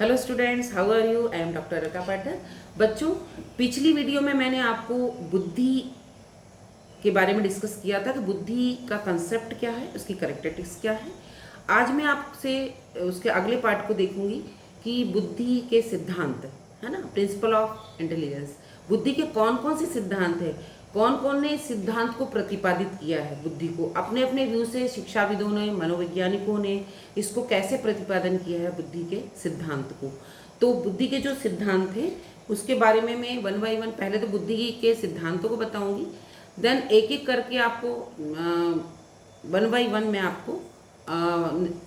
Hello students, how are you? I am doctor Alka Pathak. बच्चों, पिछली video में मैंने आपको बुद्धि के बारे में डिस्कस किया था कि बुद्धि का कंसेप्ट क्या है, उसकी कैरेक्टरिस्टिक्स क्या है। आज मैं आपसे उसके अगले पार्ट को देखूंगी कि बुद्धि के सिद्धांत, है ना, प्रिंसिपल ऑफ इंटेलिजेंस। बुद्धि के कौन कौन से सिद्धांत है, कौन कौन ने इस सिद्धांत को प्रतिपादित किया है, बुद्धि को अपने अपने व्यू से शिक्षाविदों ने, मनोवैज्ञानिकों ने इसको कैसे प्रतिपादन किया है बुद्धि के सिद्धांत को। तो बुद्धि के जो सिद्धांत थे उसके बारे में मैं वन बाई वन पहले तो बुद्धि के सिद्धांतों को बताऊंगी, देन एक एक करके आपको वन बाई वन मैं आपको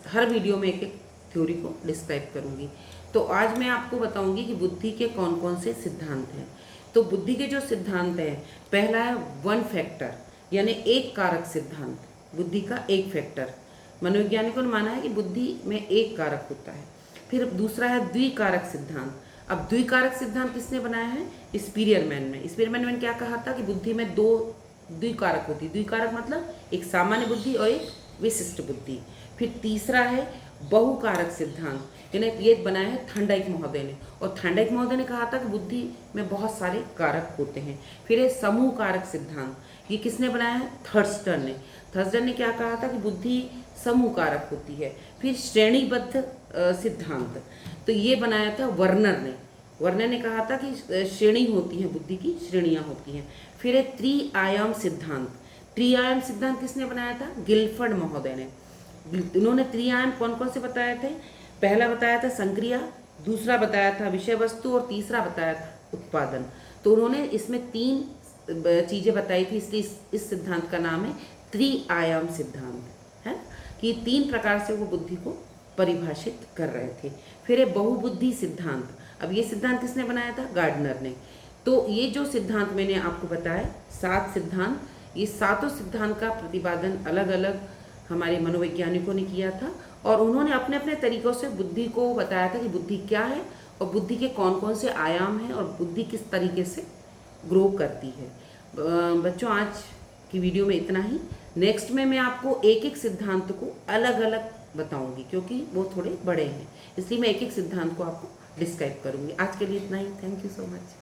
हर वीडियो में एक एक थ्योरी को डिस्क्राइब करूंगी। तो आज मैं आपको बताऊंगी कि बुद्धि के कौन कौन से सिद्धांत हैं। तो बुद्धि के जो सिद्धांत है, पहला है वन फैक्टर, यानी एक कारक सिद्धांत। बुद्धि का एक फैक्टर, मनोवैज्ञानिकों ने माना है कि बुद्धि में एक कारक होता है। फिर दूसरा है द्विकारक सिद्धांत। अब द्विकारक सिद्धांत किसने बनाया है? स्पीरियरमैन ने। स्पीरियरमैन ने क्या कहा था कि बुद्धि में दो द्विकारक होती। द्विकारक मतलब एक सामान्य बुद्धि और एक विशिष्ट बुद्धि। फिर तीसरा है बहुकारक सिद्धांत, यानी ये बनाया है थर्नडाइक महोदय ने। और थर्नडाइक महोदय ने कहा था कि बुद्धि में बहुत सारे कारक होते हैं। फिर है समूह कारक सिद्धांत, ये किसने बनाया है? थर्स्टन ने। थर्स्टन ने क्या कहा था कि बुद्धि समूह कारक होती है। फिर श्रेणीबद्ध सिद्धांत, तो ये बनाया था वर्नर ने। वर्नर ने कहा था कि श्रेणी होती है, बुद्धि की श्रेणियां होती हैं। फिर है त्रिआयाम सिद्धांत। त्रिआयाम सिद्धांत किसने बनाया था? गिलफर्ड महोदय ने। उन्होंने त्रिआयाम कौन कौन से बताए थे? पहला बताया था संक्रिया, दूसरा बताया था विषय वस्तु और तीसरा बताया था उत्पादन। तो उन्होंने इसमें तीन चीजें बताई थी, इसलिए इस सिद्धांत का नाम है त्रिआयाम सिद्धांत, है कि तीन प्रकार से वो बुद्धि को परिभाषित कर रहे थे। फिर है बहुबुद्धि सिद्धांत। अब ये सिद्धांत किसने बनाया था? गार्डनर ने। तो ये जो सिद्धांत मैंने आपको बताया, 7 सिद्धांत, ये सातों सिद्धांत का प्रतिपादन अलग अलग हमारे मनोवैज्ञानिकों ने किया था। और उन्होंने अपने अपने तरीकों से बुद्धि को बताया था कि बुद्धि क्या है और बुद्धि के कौन कौन से आयाम हैं और बुद्धि किस तरीके से ग्रो करती है। बच्चों, आज की वीडियो में इतना ही। नेक्स्ट में मैं आपको एक एक सिद्धांत को अलग अलग बताऊंगी, क्योंकि वो थोड़े बड़े हैं, इसलिए मैं एक एक सिद्धांत को आपको डिस्क्राइब करूंगी। आज के लिए इतना ही। Thank you so much.